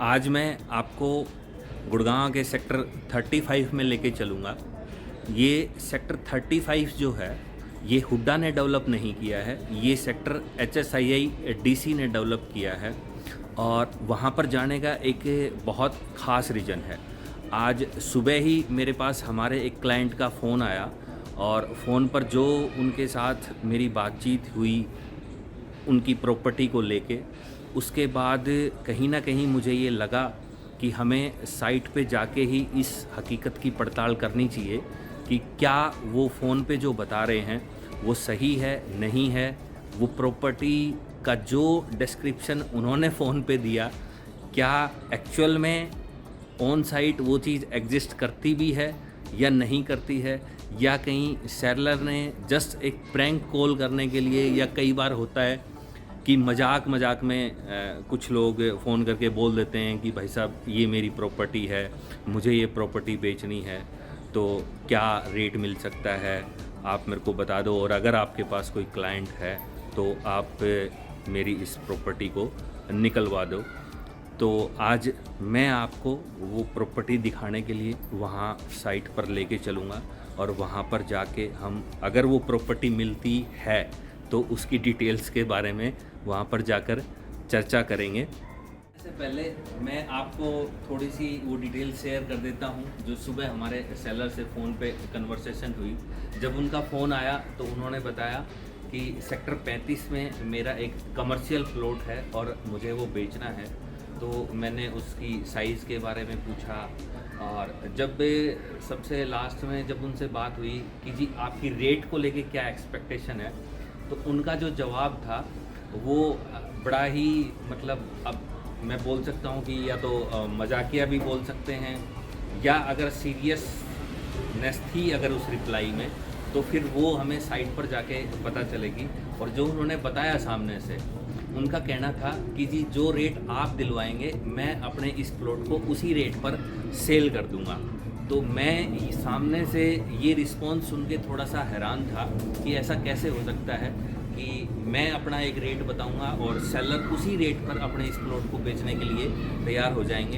आज मैं आपको गुड़गांव के सेक्टर 35 में लेके चलूँगा। ये सेक्टर 35 जो है ये हुड्डा ने डेवलप नहीं किया है, ये सेक्टर HSII DC ने डेवलप किया है और वहाँ पर जाने का एक बहुत ख़ास रीज़न है। आज सुबह ही मेरे पास हमारे एक क्लाइंट का फ़ोन आया और फ़ोन पर जो उनके साथ मेरी बातचीत हुई उनकी प्रॉपर्टी को लेके, उसके बाद कहीं ना कहीं मुझे ये लगा कि हमें साइट पे जाके ही इस हकीकत की पड़ताल करनी चाहिए कि क्या वो फ़ोन पे जो बता रहे हैं वो सही है नहीं है, वो प्रॉपर्टी का जो डिस्क्रिप्शन उन्होंने फ़ोन पे दिया क्या एक्चुअल में ऑन साइट वो चीज़ एग्जिस्ट करती भी है या नहीं करती है, या कहीं सेलर ने जस्ट एक प्रैंक कॉल करने के लिए, या कई बार होता है कि मजाक में कुछ लोग फ़ोन करके बोल देते हैं कि भाई साहब ये मेरी प्रॉपर्टी है, मुझे ये प्रॉपर्टी बेचनी है, तो क्या रेट मिल सकता है आप मेरे को बता दो, और अगर आपके पास कोई क्लाइंट है तो आप मेरी इस प्रॉपर्टी को निकलवा दो। तो आज मैं आपको वो प्रॉपर्टी दिखाने के लिए वहाँ साइट पर लेके चलूँगा और वहाँ पर जाके हम अगर वो प्रॉपर्टी मिलती है तो उसकी डिटेल्स के बारे में वहाँ पर जाकर चर्चा करेंगे। इससे पहले मैं आपको थोड़ी सी वो डिटेल शेयर कर देता हूँ जो सुबह हमारे सेलर से फ़ोन पे कन्वर्सेशन हुई। जब उनका फ़ोन आया तो उन्होंने बताया कि सेक्टर 35 में मेरा एक कमर्शियल प्लॉट है और मुझे वो बेचना है। तो मैंने उसकी साइज़ के बारे में पूछा और जब सबसे लास्ट में जब उनसे बात हुई कि जी आपकी रेट को लेके क्या एक्सपेक्टेशन है, तो उनका जो जवाब था वो बड़ा ही मतलब अब मैं बोल सकता हूँ कि या तो मजाकिया भी बोल सकते हैं, या अगर सीरियसनेस थी अगर उस रिप्लाई में तो फिर वो हमें साइट पर जाके पता चलेगी। और जो उन्होंने बताया सामने से, उनका कहना था कि जी जो रेट आप दिलवाएंगे मैं अपने इस प्लॉट को उसी रेट पर सेल कर दूंगा। तो मैं सामने से ये रिस्पॉन्स सुन के थोड़ा सा हैरान था कि ऐसा कैसे हो सकता है कि मैं अपना एक रेट बताऊंगा और सेलर उसी रेट पर अपने इस प्लॉट को बेचने के लिए तैयार हो जाएंगे।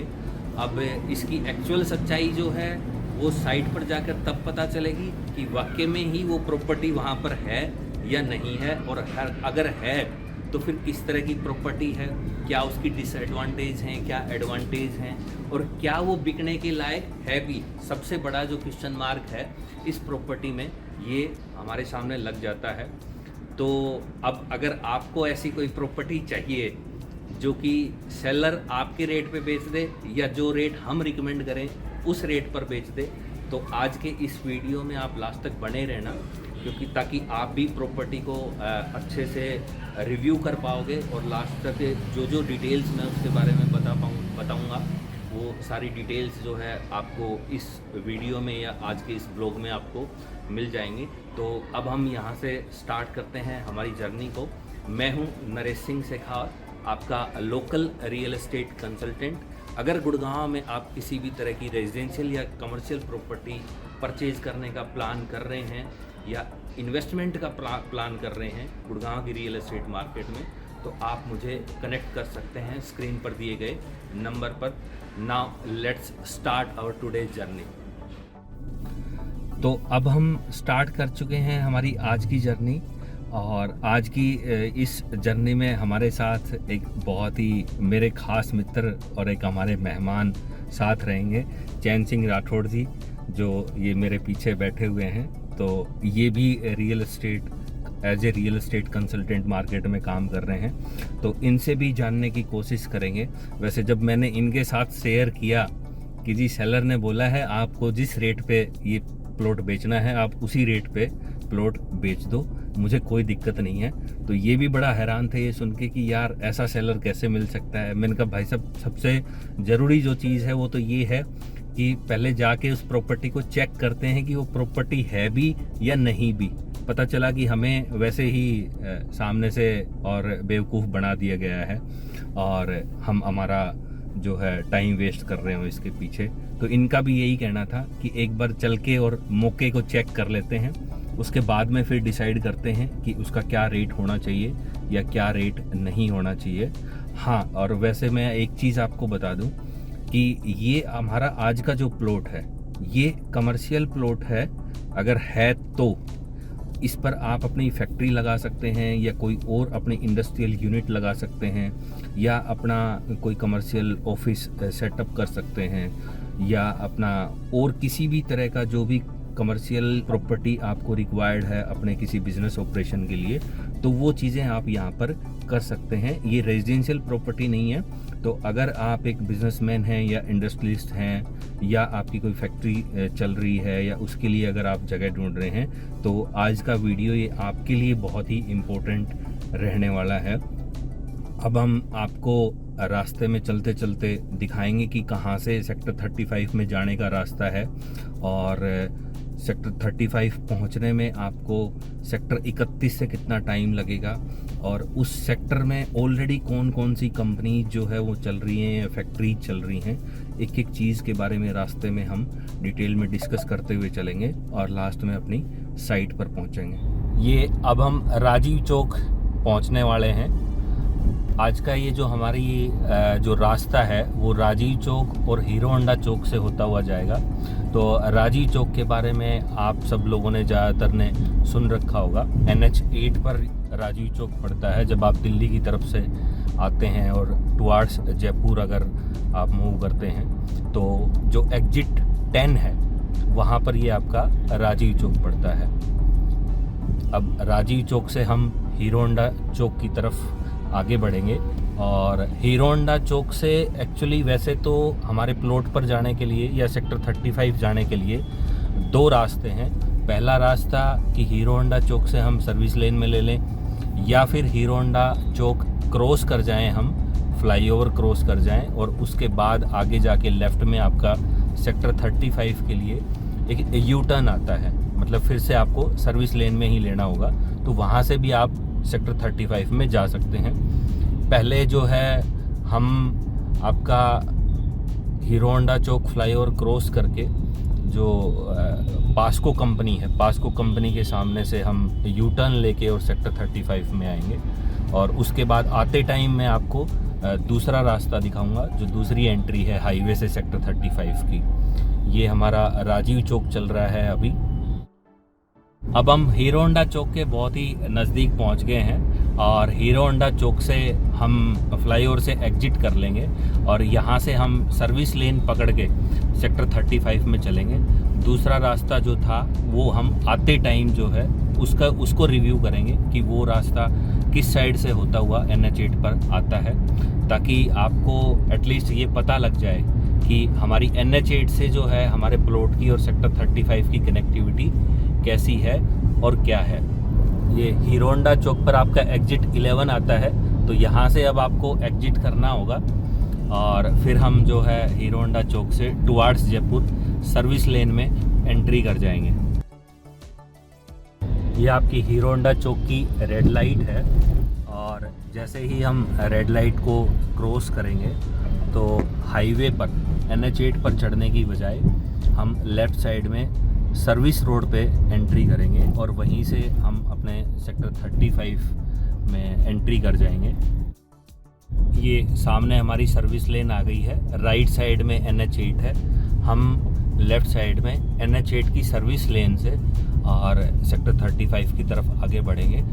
अब इसकी एक्चुअल सच्चाई जो है वो साइट पर जाकर तब पता चलेगी कि वाकई में ही वो प्रॉपर्टी वहाँ पर है या नहीं है, और अगर है तो फिर किस तरह की प्रॉपर्टी है, क्या उसकी डिसएडवांटेज हैं, क्या एडवांटेज हैं, और क्या वो बिकने के लायक है भी। सबसे बड़ा जो क्वेश्चन मार्क है इस प्रॉपर्टी में ये हमारे सामने लग जाता है। तो अब अगर आपको ऐसी कोई प्रॉपर्टी चाहिए जो कि सेलर आपके रेट पे बेच दे या जो रेट हम रिकमेंड करें उस रेट पर बेच दे, तो आज के इस वीडियो में आप लास्ट तक बने रहना, क्योंकि ताकि आप भी प्रॉपर्टी को अच्छे से रिव्यू कर पाओगे और लास्ट तक जो जो डिटेल्स मैं उसके बारे में बताऊंगा वो सारी डिटेल्स जो है आपको इस वीडियो में या आज के इस ब्लॉग में आपको मिल जाएंगी। तो अब हम यहाँ से स्टार्ट करते हैं हमारी जर्नी को। मैं हूँ नरेश सिंह शेखावत, आपका लोकल रियल एस्टेट कंसल्टेंट। अगर गुड़गांव में आप किसी भी तरह की रेजिडेंशियल या कमर्शियल प्रॉपर्टी परचेज़ करने का प्लान कर रहे हैं या इन्वेस्टमेंट का प्लान कर रहे हैं गुड़गांव की रियल एस्टेट मार्केट में, तो आप मुझे कनेक्ट कर सकते हैं स्क्रीन पर दिए गए नंबर पर। Now let's start our today journey. तो अब हम स्टार्ट कर चुके हैं हमारी आज की जर्नी, और आज की इस जर्नी में हमारे साथ एक बहुत ही मेरे ख़ास मित्र और एक हमारे मेहमान साथ रहेंगे, चैन सिंह राठौड़ जी, जो ये मेरे पीछे बैठे हुए हैं। तो ये भी real estate as a real estate consultant market में काम कर रहे हैं, तो इनसे भी जानने की कोशिश करेंगे। वैसे जब मैंने इनके साथ शेयर किया कि जी सेलर ने बोला है आपको जिस रेट पे ये प्लॉट बेचना है आप उसी रेट पे प्लॉट बेच दो, मुझे कोई दिक्कत नहीं है, तो ये भी बड़ा हैरान थे ये सुन के कि यार ऐसा सेलर कैसे मिल सकता है। मैंने कहा भाई साहब सबसे ज़रूरी जो चीज़ है वो तो ये है कि पहले जाके उस प्रॉपर्टी को चेक करते हैं कि वो प्रॉपर्टी है भी या नहीं भी। पता चला कि हमें वैसे ही सामने से और बेवकूफ़ बना दिया गया है और हम हमारा जो है टाइम वेस्ट कर रहे हो इसके पीछे। तो इनका भी यही कहना था कि एक बार चल के और मौके को चेक कर लेते हैं, उसके बाद में फिर डिसाइड करते हैं कि उसका क्या रेट होना चाहिए या क्या रेट नहीं होना चाहिए। हाँ, और वैसे मैं एक चीज़ आपको बता दूं कि ये हमारा आज का जो प्लॉट है ये कमर्शियल प्लॉट है। अगर है तो इस पर आप अपनी फैक्ट्री लगा सकते हैं या कोई और अपनी इंडस्ट्रियल यूनिट लगा सकते हैं या अपना कोई कमर्शियल ऑफिस सेटअप कर सकते हैं या अपना और किसी भी तरह का जो भी कमर्शियल प्रॉपर्टी आपको रिक्वायर्ड है अपने किसी बिजनेस ऑपरेशन के लिए, तो वो चीज़ें आप यहाँ पर कर सकते हैं। ये रेजिडेंशियल प्रॉपर्टी नहीं है। तो अगर आप एक बिजनेसमैन हैं या इंडस्ट्रियलिस्ट हैं या आपकी कोई फैक्ट्री चल रही है या उसके लिए अगर आप जगह ढूंढ रहे हैं तो आज का वीडियो ये आपके लिए बहुत ही इम्पोर्टेंट रहने वाला है। अब हम आपको रास्ते में चलते चलते दिखाएंगे कि कहाँ से सेक्टर 35 में जाने का रास्ता है और सेक्टर 35 पहुंचने में आपको सेक्टर 31 से कितना टाइम लगेगा और उस सेक्टर में ऑलरेडी कौन कौन सी कंपनी जो है वो चल रही हैं या फैक्ट्री चल रही हैं, एक एक चीज़ के बारे में रास्ते में हम डिटेल में डिस्कस करते हुए चलेंगे और लास्ट में अपनी साइट पर पहुंचेंगे। ये अब हम राजीव चौक पहुंचने वाले हैं। आज का ये जो हमारी जो रास्ता है वो राजीव चौक और हीरो होंडा चौक से होता हुआ जाएगा। तो राजीव चौक के बारे में आप सब लोगों ने ज़्यादातर ने सुन रखा होगा। NH8 पर राजीव चौक पड़ता है जब आप दिल्ली की तरफ से आते हैं और टुवार्ड्स जयपुर अगर आप मूव करते हैं तो जो एग्जिट 10 है वहाँ पर ये आपका राजीव चौक पड़ता है। अब राजीव चौक से हम हीरो होंडा चौक की तरफ आगे बढ़ेंगे और हीरो होंडा चौक से एक्चुअली वैसे तो हमारे प्लॉट पर जाने के लिए या सेक्टर 35 जाने के लिए दो रास्ते हैं। पहला रास्ता कि हीरो होंडा चौक से हम सर्विस लेन में ले लें या फिर हीरो होंडा चौक क्रॉस कर जाएं, हम फ्लाईओवर क्रॉस कर जाएं और उसके बाद आगे जाके लेफ़्ट में आपका सेक्टर 35 के लिए एक यू टर्न आता है, मतलब फिर से आपको सर्विस लेन में ही लेना होगा। तो वहाँ से भी आप सेक्टर 35 में जा सकते हैं। पहले जो है हम आपका हीरो होंडा चौक फ्लाईओवर क्रॉस करके जो पास्को कंपनी है, पास्को कंपनी के सामने से हम यू टर्न लेके और सेक्टर 35 में आएंगे और उसके बाद आते टाइम मैं आपको दूसरा रास्ता दिखाऊंगा जो दूसरी एंट्री है हाईवे से सेक्टर 35 की। ये हमारा राजीव चौक चल रहा है अभी। अब हम हीरो होंडा चौक के बहुत ही नज़दीक पहुंच गए हैं और हीरो होंडा चौक से हम फ्लाईओवर से एग्जिट कर लेंगे और यहाँ से हम सर्विस लेन पकड़ के सेक्टर 35 में चलेंगे। दूसरा रास्ता जो था वो हम आते टाइम जो है उसको रिव्यू करेंगे कि वो रास्ता किस साइड से होता हुआ NH8 पर आता है, ताकि आपको एटलीस्ट ये पता लग जाए कि हमारी NH8 से जो है हमारे प्लॉट की और सेक्टर 35 की कनेक्टिविटी कैसी है और क्या है। ये हीरो होंडा चौक पर आपका एग्जिट 11 आता है, तो यहाँ से अब आपको एग्जिट करना होगा और फिर हम जो है हीरो होंडा चौक से टुवार्ड्स जयपुर सर्विस लेन में एंट्री कर जाएंगे। ये आपकी हीरो होंडा चौक की रेड लाइट है और जैसे ही हम रेड लाइट को क्रॉस करेंगे तो हाईवे पर NH8 पर चढ़ने की बजाय हम लेफ़्ट साइड में सर्विस रोड पे एंट्री करेंगे और वहीं से हम अपने सेक्टर 35 में एंट्री कर जाएंगे। ये सामने हमारी सर्विस लेन आ गई है, राइट साइड में NH8 है, हम लेफ़्ट साइड में NH8 की सर्विस लेन से और सेक्टर 35 की तरफ आगे बढ़ेंगे।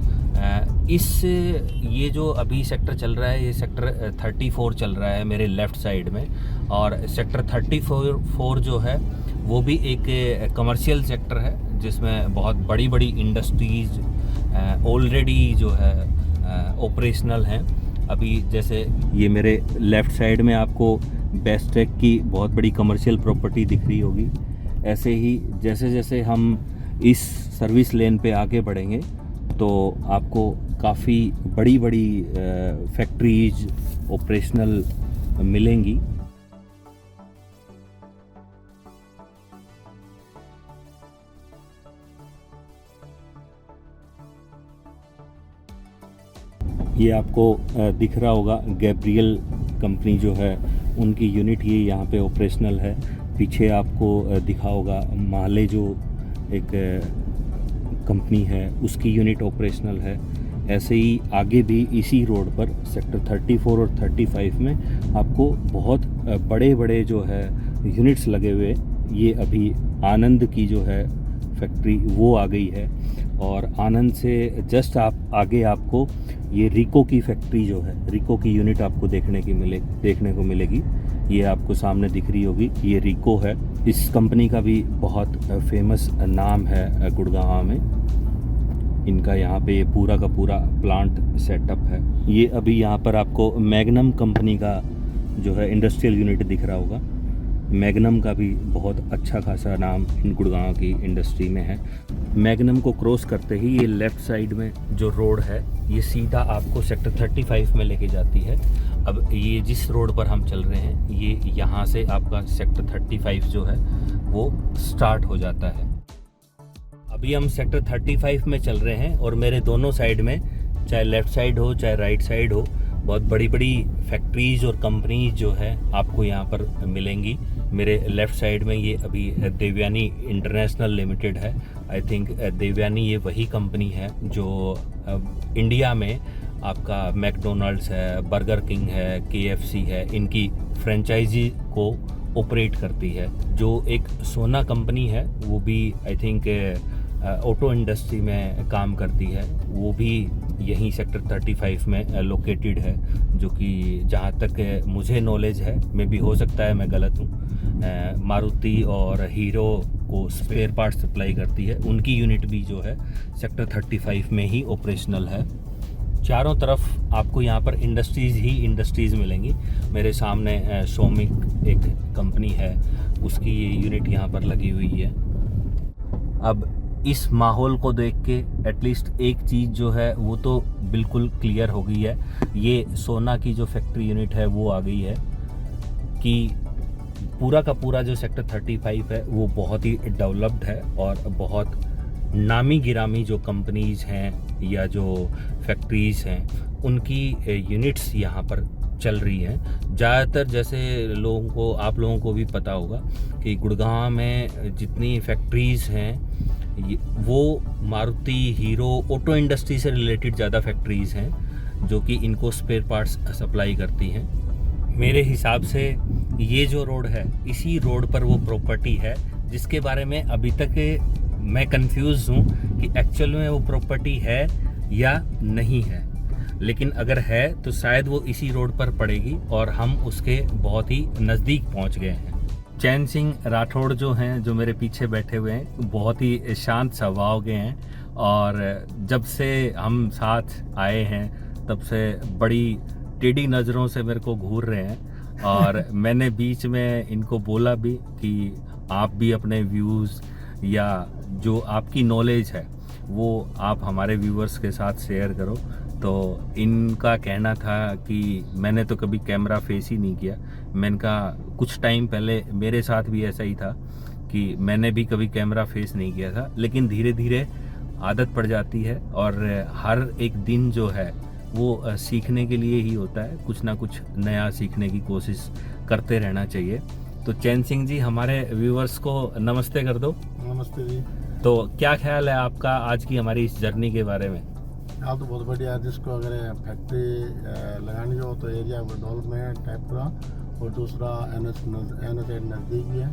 ये जो अभी सेक्टर चल रहा है ये सेक्टर 34 चल रहा है मेरे लेफ़्ट साइड में और सेक्टर 34 जो है वो भी एक कमर्शियल सेक्टर है जिसमें बहुत बड़ी बड़ी इंडस्ट्रीज़ ऑलरेडी जो है ऑपरेशनल हैं। अभी जैसे ये मेरे लेफ़्ट साइड में आपको बेस्टेक की बहुत बड़ी कमर्शियल प्रॉपर्टी दिख रही होगी। ऐसे ही जैसे जैसे हम इस सर्विस लेन पे आगे बढ़ेंगे तो आपको काफ़ी बड़ी बड़ी फैक्ट्रीज ऑपरेशनल मिलेंगी। ये आपको दिख रहा होगा गैब्रियल कंपनी जो है उनकी यूनिट ये यहाँ पे ऑपरेशनल है। पीछे आपको दिखा होगा माले जो एक कंपनी है उसकी यूनिट ऑपरेशनल है। ऐसे ही आगे भी इसी रोड पर सेक्टर 34 और 35 में आपको बहुत बड़े बड़े जो है यूनिट्स लगे हुए। ये अभी आनंद की जो है फैक्ट्री वो आ गई है, और आनंद से जस्ट आप आगे आपको ये रिको की फैक्ट्री जो है, रिको की यूनिट आपको देखने को मिलेगी। ये आपको सामने दिख रही होगी, ये रिको है। इस कंपनी का भी बहुत फेमस नाम है गुड़गांव में। इनका यहाँ पे ये पूरा का पूरा प्लांट सेटअप है। ये अभी यहाँ पर आपको मैग्नम कंपनी का जो है इंडस्ट्रियल यूनिट दिख रहा होगा। मैग्नम का भी बहुत अच्छा खासा नाम इन गुड़गांव की इंडस्ट्री में है। मैग्नम को क्रॉस करते ही ये लेफ़्ट साइड में जो रोड है ये सीधा आपको सेक्टर 35 में लेके जाती है। अब ये जिस रोड पर हम चल रहे हैं ये यहाँ से आपका सेक्टर 35 जो है वो स्टार्ट हो जाता है। अभी हम सेक्टर 35 में चल रहे हैं और मेरे दोनों साइड में, चाहे लेफ़्ट साइड हो चाहे राइट साइड हो, बहुत बड़ी बड़ी फैक्ट्रीज़ और कंपनीज जो है आपको यहाँ पर मिलेंगी। मेरे लेफ़्ट साइड में ये अभी देवयानी इंटरनेशनल लिमिटेड है। आई थिंक देवयानी ये वही कंपनी है जो इंडिया में आपका मैकडोनल्ड्स है, बर्गर किंग है, KFC है, इनकी फ्रेंचाइजी को ऑपरेट करती है। जो एक सोना कंपनी है वो भी आई थिंक ऑटो इंडस्ट्री में काम करती है, वो भी यहीं सेक्टर 35 में लोकेटेड है। जो कि जहाँ तक मुझे नॉलेज है, मे भी हो सकता है मैं गलत हूँ, मारुति और हीरो को स्पेयर पार्ट सप्लाई करती है। उनकी यूनिट भी जो है सेक्टर 35 में ही ऑपरेशनल है। चारों तरफ आपको यहाँ पर इंडस्ट्रीज़ ही इंडस्ट्रीज़ मिलेंगी। मेरे सामने सोमिक एक कंपनी है, उसकी ये यूनिट यहाँ पर लगी हुई है। अब इस माहौल को देख के एटलीस्ट एक चीज़ जो है वो तो बिल्कुल क्लियर हो गई है। ये सोना की जो फैक्ट्री यूनिट है वो आ गई है कि पूरा का पूरा जो सेक्टर 35 है वो बहुत ही डेवलप्ड है, और बहुत नामी गिरामी जो कंपनीज़ हैं या जो फैक्ट्रीज़ हैं उनकी यूनिट्स यहाँ पर चल रही हैं। ज़्यादातर जैसे आप लोगों को भी पता होगा कि गुड़गांव में जितनी फैक्ट्रीज़ हैं वो मारुति, हीरो, ऑटो इंडस्ट्री से रिलेटेड ज़्यादा फैक्ट्रीज़ हैं जो कि इनको स्पेयर पार्ट्स सप्लाई करती हैं। मेरे हिसाब से ये जो रोड है, इसी रोड पर वो प्रॉपर्टी है जिसके बारे में अभी तक मैं कंफ्यूज हूँ कि एक्चुअल में वो प्रॉपर्टी है या नहीं है। लेकिन अगर है तो शायद वो इसी रोड पर पड़ेगी और हम उसके बहुत ही नज़दीक पहुँच गए हैं। चैन सिंह राठौड़ जो हैं, जो मेरे पीछे बैठे हुए हैं, बहुत ही शांत स्वभाव के हैं, और जब से हम साथ आए हैं तब से बड़ी टेढ़ी नज़रों से मेरे को घूर रहे हैं। और मैंने बीच में इनको बोला भी कि आप भी अपने व्यूज़ या जो आपकी नॉलेज है वो आप हमारे व्यूअर्स के साथ शेयर करो। तो इनका कहना था कि मैंने तो कभी कैमरा फेस ही नहीं किया। मैंने कहा कुछ टाइम पहले मेरे साथ भी ऐसा ही था कि मैंने भी कभी कैमरा फेस नहीं किया था, लेकिन धीरे धीरे आदत पड़ जाती है और हर एक दिन जो है वो सीखने के लिए ही होता है। कुछ ना कुछ नया सीखने की कोशिश करते रहना चाहिए। तो चैन सिंह जी, हमारे व्यूअर्स को नमस्ते कर दो। नमस्ते जी। तो क्या ख्याल है आपका आज की हमारी इस जर्नी के बारे में? आप तो बहुत बढ़िया है। जिसको अगर फैक्ट्री लगानी हो तो एरिया डेवलपमेंट टाइप पूरा, और दूसरा NH नज़दीक भी है।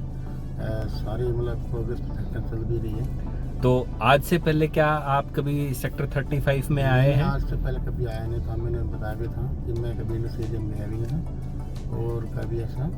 सारी मतलब प्रोग्रेस फैक्टर चल भी रही है। तो आज से पहले क्या आप कभी सेक्टर 35 में आए हैं? आज से पहले कभी आया नहीं था। मैंने बताया भी था कि मैं कभी इंडस्ट्री एरिया में आया भी नहीं था, और कभी ऐसा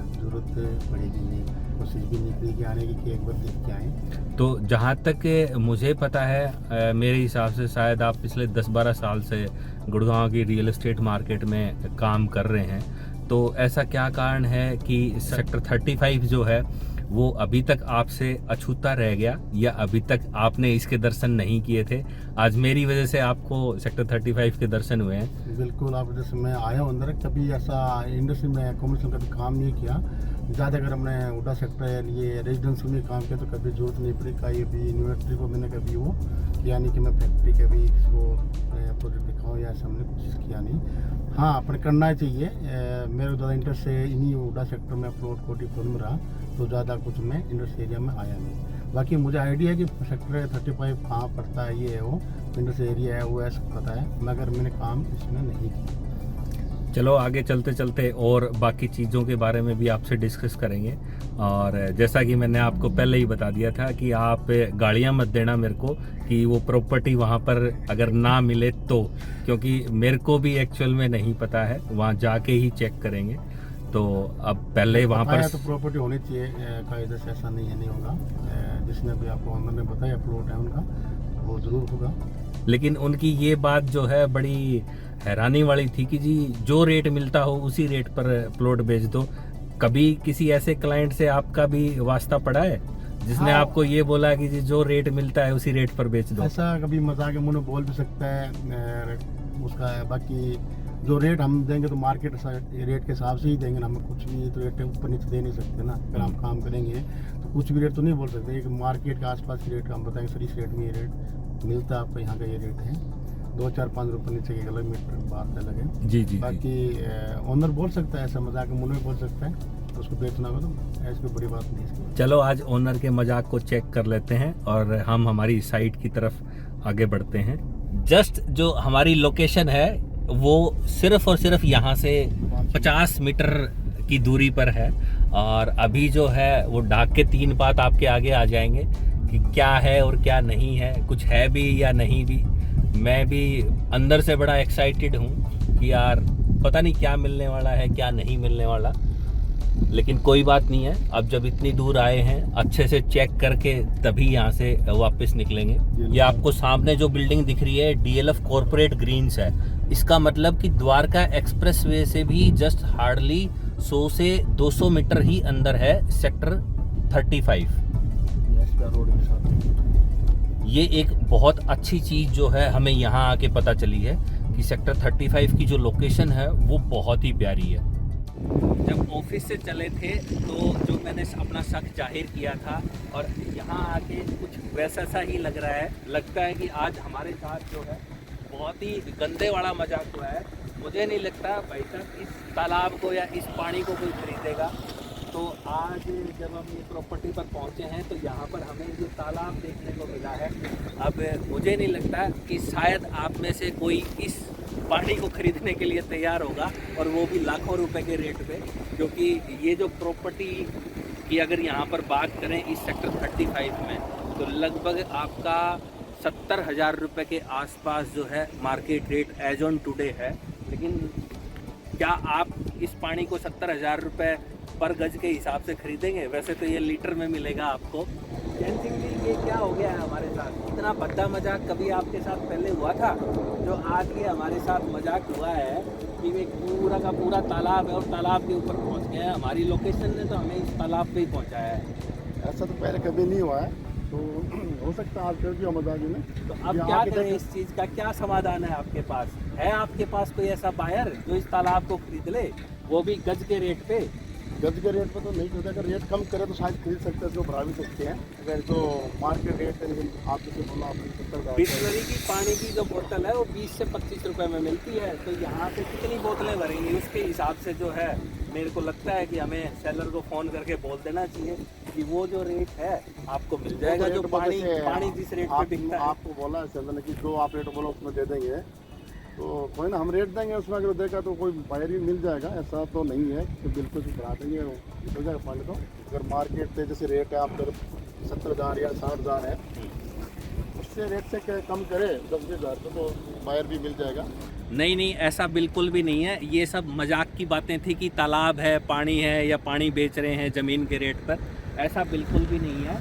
ज़रूरत पड़ेगी नहीं, कोशिश भी नहीं की कि आने की कि एक बार देख के आएँ। तो जहाँ तक मुझे पता है, मेरे हिसाब से शायद आप पिछले 10-12 साल से गुड़गांव की रियल एस्टेट मार्केट में काम कर रहे हैं। तो ऐसा क्या कारण है कि सेक्टर 35 जो है वो अभी तक आपसे अछूता रह गया, या अभी तक आपने इसके दर्शन नहीं किए थे? आज मेरी वजह से आपको सेक्टर 35 के दर्शन हुए हैं। बिल्कुल। आप जैसे मैं आया हूँ अंदर, कभी ऐसा इंडस्ट्री में कमर्शियल कभी काम नहीं किया। ज़्यादा अगर हमने उड़ा सेक्टर ये रेजिडेंशियल में काम किया तो कभी जरूरत नहीं पड़ी। का ये भी यूनिवर्सिटी को मैंने कभी वो किया नहीं कि मैं फैक्ट्री कभी इसको प्रोजेक्ट दिखाऊँ, या ऐसा हमने कोशिश किया नहीं। हाँ, अपने करना चाहिए। मेरे ज़्यादा इंटरेस्ट है इन्हीं उड़ा सेक्टर में, प्लॉट कोटी फॉर्म रहा, तो ज़्यादा कुछ मैं इंडस्ट्री एरिया में आया नहीं। बाकी मुझे आइडिया है कि सेक्टर 35 कहाँ पड़ता है, ये है वो इंडस्ट्रियल एरिया है, वो ऐसा पता है, मगर मैंने काम इसमें नहीं किया। चलो आगे चलते चलते और बाकी चीज़ों के बारे में भी आपसे डिस्कस करेंगे। और जैसा कि मैंने आपको पहले ही बता दिया था कि आप गालियाँ मत देना मेरे को कि वो प्रॉपर्टी वहाँ पर अगर ना मिले तो, क्योंकि मेरे को भी एक्चुअल में नहीं पता है, वहाँ जाके ही चेक करेंगे। तो अब पहले वहाँ पर तो प्रॉपर्टी होनी चाहिए, कायदे से ऐसा नहीं है, नहीं होगा। जिसने भी आपको ओनर ने बताया प्लॉट है उनका, वो ज़रूर होगा। लेकिन उनकी ये बात जो है बड़ी हैरानी वाली थी कि जी जो रेट मिलता हो उसी रेट पर प्लॉट बेच दो। कभी किसी ऐसे क्लाइंट से आपका भी वास्ता पड़ा है जिसने हाँ। आपको ये बोला कि जी जो रेट मिलता है उसी रेट पर बेच दो? ऐसा कभी मजाक के मुंह में बोल भी सकता है उसका है। बाकी जो रेट हम देंगे तो मार्केट रेट के हिसाब से ही देंगे ना, हमें कुछ भी तो रेट ऊपर नीचे दे नहीं सकते ना। अगर हम काम करेंगे तो कुछ भी रेट तो नहीं बोल सकते, एक मार्केट के आसपास की रेट हम बताएंगे सर इस रेट में ये रेट मिलता है आपको, यहाँ का ये रेट है। 2-4-5 रुपये नीचे के अलग मीटर बात अलग है। जी जी। बाकी ओनर बोल सकता है, ऐसा मजाक के मुंह में बोल सकता है, तो उसको बेचना होगा तो ऐसी कोई बड़ी बात नहीं है। चलो आज ओनर के मजाक को चेक कर लेते हैं और हम हमारी साइट की तरफ आगे बढ़ते हैं। जस्ट जो हमारी लोकेशन है वो सिर्फ और सिर्फ यहाँ से 50 मीटर की दूरी पर है। और अभी जो है वो ढाक के 3 बात आपके आगे आ जाएंगे कि क्या है और क्या नहीं है, कुछ है भी या नहीं भी। मैं भी अंदर से बड़ा एक्साइटेड हूँ कि यार पता नहीं क्या मिलने वाला है क्या नहीं मिलने वाला, लेकिन कोई बात नहीं है। अब जब इतनी दूर आए हैं अच्छे से चेक करके तभी यहाँ से वापस निकलेंगे। ये आपको सामने जो बिल्डिंग दिख रही है DLF कॉर्पोरेट ग्रीन्स है। इसका मतलब कि द्वारका एक्सप्रेसवे से भी जस्ट हार्डली 100 से 200 मीटर ही अंदर है सेक्टर 35। रोड के साथ ये एक बहुत अच्छी चीज़ जो है हमें यहाँ आके पता चली है कि सेक्टर 35 की जो लोकेशन है वो बहुत ही प्यारी है। जब ऑफिस से चले थे तो जो मैंने अपना शक जाहिर किया था और यहाँ आके कुछ वैसा सा ही लग रहा है। लगता है कि आज हमारे साथ जो है बहुत ही गंदे वाला मजाक हुआ है। मुझे नहीं लगता भाई साहब इस तालाब को या इस पानी को कोई खरीदेगा। तो आज जब हम ये प्रॉपर्टी पर पहुँचे हैं तो यहाँ पर हमें ये तालाब देखने को मिला है। अब मुझे नहीं लगता कि शायद आप में से कोई इस पानी को खरीदने के लिए तैयार होगा, और वो भी लाखों रुपए के रेट पे, क्योंकि ये जो प्रॉपर्टी की अगर यहाँ पर बात करें इस सेक्टर 35 में तो लगभग आपका 70,000 रुपये के आसपास जो है market rate as on today है। लेकिन क्या आप इस पानी को 70,000 रुपये पर गज के हिसाब से खरीदेंगे? वैसे तो ये लीटर में मिलेगा आपको। ये क्या हो गया है हमारे साथ? इतना भद्दा मजाक कभी आपके साथ पहले हुआ था जो आज ये हमारे साथ मजाक हुआ है कि एक पूरा का पूरा तालाब है और तालाब के ऊपर पहुंच गए हैं। हमारी लोकेशन ने तो हमें इस तालाब पे ही पहुंचाया है। ऐसा तो पहले कभी नहीं हुआ है, तो हो सकता है आज कर दिया मजाक में। तो अब क्या करें इस चीज़ का? क्या समाधान है आपके पास? है आपके पास कोई ऐसा बायर जो इस तालाब को खरीद ले, वो भी गज के रेट पे? गज के रेट पर तो नहीं खरीदा, अगर रेट कम करे तो शायद खरीद सकते हैं, उसको बढ़ा भी सकते हैं। अगर तो मार्केट रेट है, लेकिन आप जैसे बोला आपने 70,000 बिस्लरी की पानी की जो बोतल है वो 20 से 25 रुपए में मिलती है। तो यहाँ पे कितनी बोतलें भरेंगी उसके हिसाब से जो है मेरे को लगता है कि हमें सेलर को फ़ोन करके बोल देना चाहिए कि वो जो रेट है आपको मिल जाएगा, जो पानी जिस रेट पे बिकता है। आपको बोला है सेलर ने कि जो आप रेट बोलो उसमें दे देंगे, तो कोई ना हम रेट देंगे उसमें, अगर देखा तो कोई बायर भी मिल जाएगा। ऐसा तो नहीं है कि बिल्कुल भी बढ़ा देंगे, निकल जाएगा पानी। तो अगर मार्केट पे जैसे रेट है आप 70,000 या 60,000 है, उससे रेट से कम करे 10-20,000 तो बायर भी मिल जाएगा। नहीं, ऐसा बिल्कुल भी नहीं है। ये सब मजाक की बातें थी कि तालाब है, पानी है या पानी बेच रहे हैं ज़मीन के रेट पर। ऐसा बिल्कुल भी नहीं है।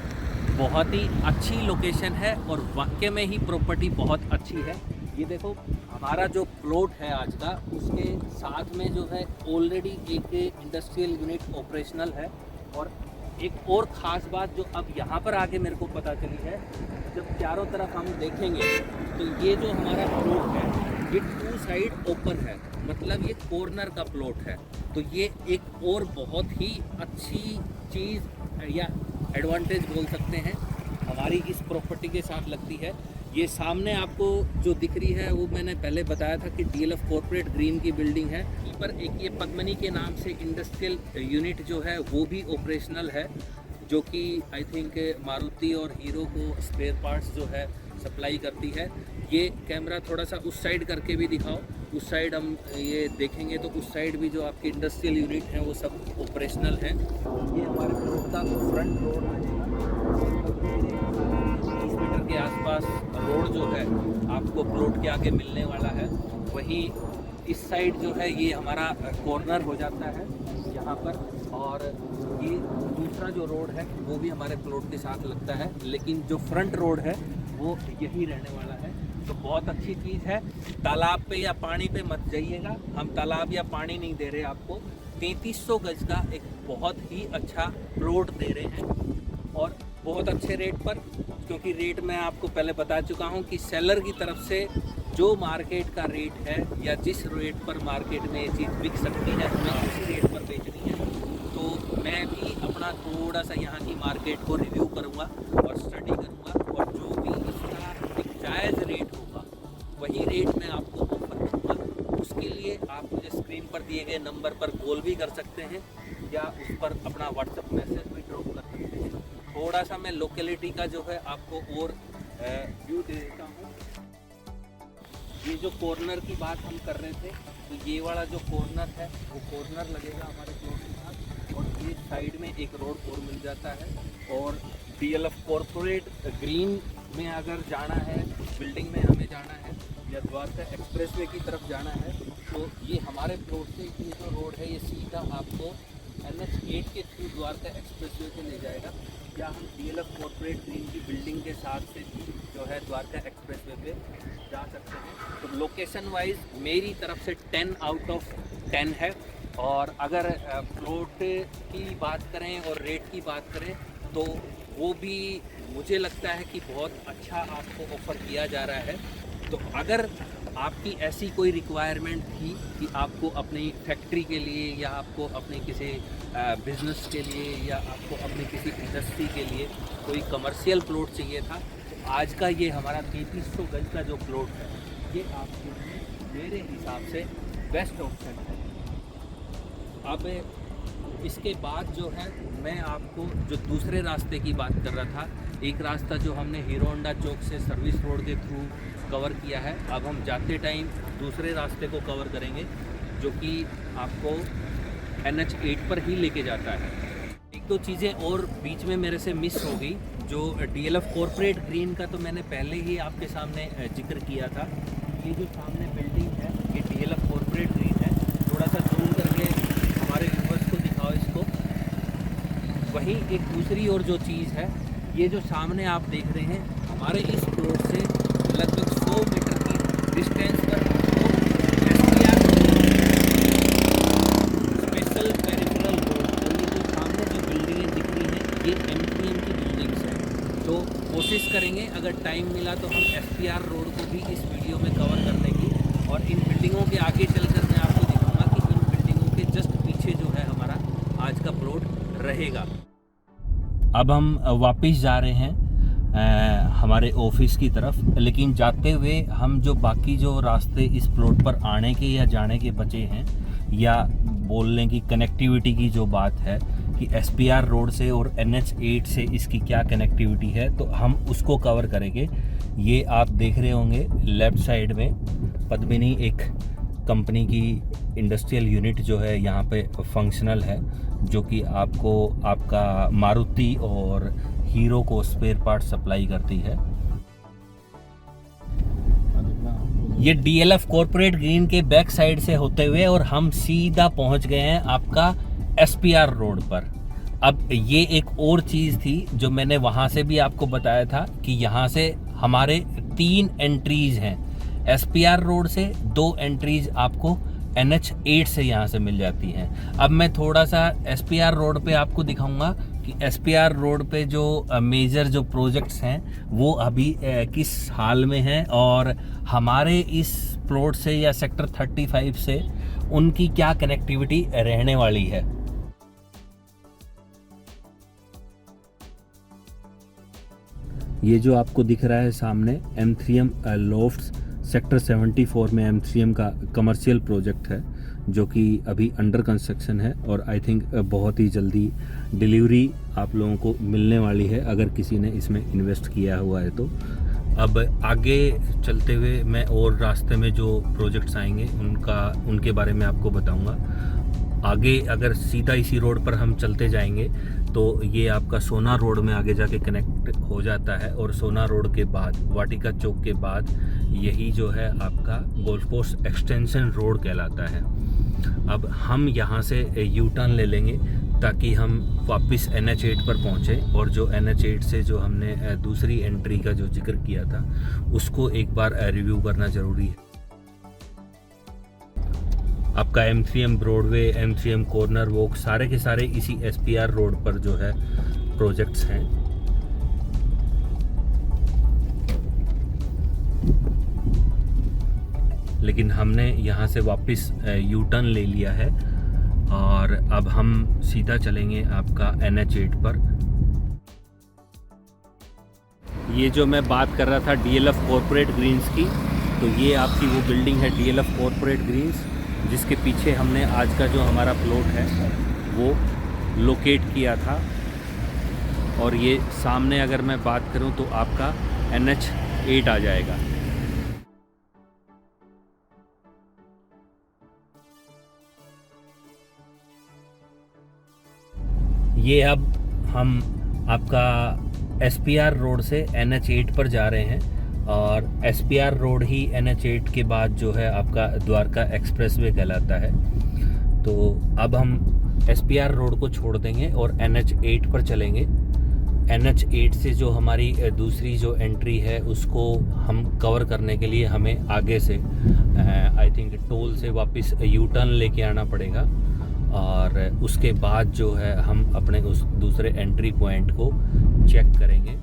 बहुत ही अच्छी लोकेशन है और वाकई में ही प्रॉपर्टी बहुत अच्छी है। ये देखो हमारा जो प्लॉट है आज का, उसके साथ में जो है ऑलरेडी एक इंडस्ट्रियल यूनिट ऑपरेशनल है। और एक और ख़ास बात जो अब यहाँ पर आके मेरे को पता चली है, जब चारों तरफ हम देखेंगे तो ये जो हमारा प्लॉट है ये 2 साइड ओपन है, मतलब ये कॉर्नर का प्लॉट है। तो ये एक और बहुत ही अच्छी चीज़ या एडवांटेज बोल सकते हैं हमारी इस प्रॉपर्टी के साथ लगती है। ये सामने आपको जो दिख रही है वो मैंने पहले बताया था कि DLF कॉर्पोरेट ग्रीन की बिल्डिंग है। पर एक ये पद्मनी के नाम से इंडस्ट्रियल यूनिट जो है वो भी ऑपरेशनल है। जो कि आई थिंक मारुति और हीरो को स्पेयर पार्ट्स जो है सप्लाई करती है। ये कैमरा थोड़ा सा उस साइड करके भी दिखाओ, उस साइड हम ये देखेंगे तो उस साइड भी जो आपके इंडस्ट्रियल यूनिट हैं वो सब ऑपरेशनल हैं। ये हमारे प्लॉट का फ्रंट रोड है, 30 मीटर के आसपास रोड जो है आपको प्लॉट के आगे मिलने वाला है। वहीं इस साइड जो है ये हमारा कॉर्नर हो जाता है यहाँ पर, और ये दूसरा जो रोड है वो भी हमारे प्लॉट के साथ लगता है, लेकिन जो फ्रंट रोड है वो यही रहने वाला है। तो बहुत अच्छी चीज़ है। तालाब पे या पानी पे मत जाइएगा, हम तालाब या पानी नहीं दे रहे आपको। 3300 गज का एक बहुत ही अच्छा प्लॉट दे रहे हैं और बहुत अच्छे रेट पर, क्योंकि रेट मैं आपको पहले बता चुका हूँ कि सेलर की तरफ से जो मार्केट का रेट है या जिस रेट पर मार्केट में ये चीज़ बिक सकती है हमें उसी रेट पर बेचनी है। तो मैं भी अपना थोड़ा सा यहाँ की मार्केट को रिव्यू करूँगा और स्टडी करूँगा, और जो भी इसका एक जायज़ रेट होगा वही रेट मैं आपको ऑफर करूँगा। उसके लिए आप मुझे स्क्रीन पर दिए गए नंबर पर कॉल भी कर सकते हैं या उस पर अपना व्हाट्सएप मैसेज भी ड्रॉप कर सकते हैं। थोड़ा सा मैं लोकेलिटी का जो है आपको और व्यू दे देता हूँ। ये जो कॉर्नर की बात हम कर रहे थे, तो ये वाला जो कॉर्नर है वो कॉर्नर लगेगा हमारे प्लॉट के साथ, और ये साइड में एक रोड और मिल जाता है। और DLF कॉर्पोरेट ग्रीन में अगर जाना है, बिल्डिंग में हमें जाना है या द्वारका एक्सप्रेसवे की तरफ जाना है, तो ये हमारे प्लॉट से ये जो रोड है ये सीधा आपको NH8 के थ्रू द्वारका एक्सप्रेसवे पे ले जाएगा, या हम DLF कॉर्पोरेट ग्रीन की बिल्डिंग के साथ से भी जो है द्वारका एक्सप्रेसवे पे जा सकते हैं। तो लोकेशन वाइज मेरी तरफ से 10 आउट ऑफ 10 है। और अगर प्लॉट की बात करें और रेट की बात करें तो वो भी मुझे लगता है कि बहुत अच्छा आपको ऑफ़र किया जा रहा है। तो अगर आपकी ऐसी कोई रिक्वायरमेंट थी कि आपको अपनी फैक्ट्री के लिए या आपको अपने किसी बिज़नेस के लिए या आपको अपनी किसी इंडस्ट्री के लिए कोई कमर्शियल प्लॉट चाहिए था, तो आज का ये हमारा 3300 गज का जो प्लॉट है ये आपके लिए मेरे हिसाब से बेस्ट ऑप्शन है। अब इसके बाद जो है मैं आपको जो दूसरे रास्ते की बात कर रहा था, एक रास्ता जो हमने हीरो होंडा चौक से सर्विस रोड के थ्रू कवर किया है, अब हम जाते टाइम दूसरे रास्ते को कवर करेंगे जो कि आपको NH8 पर ही लेके जाता है। एक दो चीज़ें और बीच में मेरे से मिस हो गई। जो DLF कॉर्पोरेट ग्रीन का तो मैंने पहले ही आपके सामने जिक्र किया था। ये जो सामने बिल्डिंग है ये DLF कॉर्पोरेट ग्रीन है। थोड़ा सा जूम करके हमारे व्यूअर्स को दिखाओ इसको। वहीं एक दूसरी और जो चीज़ है, ये जो सामने आप देख रहे हैं, हमारे इस प्लॉट से लगभग 100 मीटर की डिस्टेंस पर आपको SPR स्पेशल पेरिफेरल रोड, और ये जो सामने जो बिल्डिंगें दिख रही हैं ये M3M की बिल्डिंग्स हैं। तो कोशिश करेंगे अगर टाइम मिला तो हम SPR रोड को भी इस वीडियो में कवर करने की, और इन बिल्डिंगों के आगे चलकर मैं आपको दिखाऊंगा कि इन बिल्डिंगों के जस्ट पीछे जो है हमारा आज का प्लॉट रहेगा। अब हम वापस जा रहे हैं हमारे ऑफिस की तरफ, लेकिन जाते हुए हम जो बाकी जो रास्ते इस प्लॉट पर आने के या जाने के बचे हैं, या बोलने की कनेक्टिविटी की जो बात है कि SPR रोड से और NH8 से इसकी क्या कनेक्टिविटी है, तो हम उसको कवर करेंगे। ये आप देख रहे होंगे लेफ़्ट साइड में पद्मिनी एक कंपनी की इंडस्ट्रियल यूनिट जो है यहाँ पे फंक्शनल है, जो कि आपको आपका मारुति और हीरो को स्पेयर पार्ट सप्लाई करती है। ये DLF कॉर्पोरेट ग्रीन के बैक साइड से होते हुए और हम सीधा पहुंच गए हैं आपका SPR रोड पर। अब ये एक और चीज़ थी जो मैंने वहाँ से भी आपको बताया था कि यहाँ से हमारे 3 एंट्रीज़ हैं। SPR रोड से 2 एंट्रीज़ आपको NH8 से यहाँ से मिल जाती हैं। अब मैं थोड़ा सा SPR रोड पे आपको दिखाऊंगा कि SPR रोड पे जो मेजर जो प्रोजेक्ट्स हैं वो अभी किस हाल में हैं, और हमारे इस प्लॉट से या सेक्टर 35 से उनकी क्या कनेक्टिविटी रहने वाली है। ये जो आपको दिख रहा है सामने M3M लॉफ्ट्स सेक्टर 74 में M3M का कमर्शियल प्रोजेक्ट है, जो कि अभी अंडर कंस्ट्रक्शन है और आई थिंक बहुत ही जल्दी डिलीवरी आप लोगों को मिलने वाली है अगर किसी ने इसमें इन्वेस्ट किया हुआ है तो। अब आगे चलते हुए मैं और रास्ते में जो प्रोजेक्ट्स आएंगे उनके बारे में आपको बताऊंगा। आगे अगर सीधा इसी रोड पर हम चलते जाएंगे तो ये आपका सोना रोड में आगे जाके कनेक्ट हो जाता है और सोना रोड के बाद वाटिका चौक के बाद यही जो है आपका गोल्फ कोर्स एक्सटेंशन रोड कहलाता है। अब हम यहाँ से यू टर्न ले लेंगे ताकि हम वापस NH8 पर पहुँचें और जो NH8 से जो हमने दूसरी एंट्री का जो जिक्र किया था उसको एक बार रिव्यू करना ज़रूरी है। आपका MCM Broadway, MCM corner walk सारे के सारे इसी SPR रोड पर जो है प्रोजेक्ट्स हैं। लेकिन हमने यहाँ से वापस यू टर्न ले लिया है और अब हम सीधा चलेंगे आपका NH8 पर। ये जो मैं बात कर रहा था DLF कॉर्पोरेट ग्रीन्स की, तो ये आपकी वो बिल्डिंग है DLF कॉर्पोरेट ग्रीन्स जिसके पीछे हमने आज का जो हमारा प्लॉट है वो लोकेट किया था। और ये सामने अगर मैं बात करूं तो आपका NH8 आ जाएगा। ये अब हम आपका SPR रोड से NH8 पर जा रहे हैं और SPR रोड ही NH8 के बाद जो है आपका द्वारका एक्सप्रेसवे कहलाता है। तो अब हम SPR रोड को छोड़ देंगे और NH8 पर चलेंगे। NH8 से जो हमारी दूसरी जो एंट्री है उसको हम कवर करने के लिए हमें आगे से आई थिंक टोल से वापस यू टर्न लेके आना पड़ेगा और उसके बाद जो है हम अपने उस दूसरे एंट्री पॉइंट को चेक करेंगे।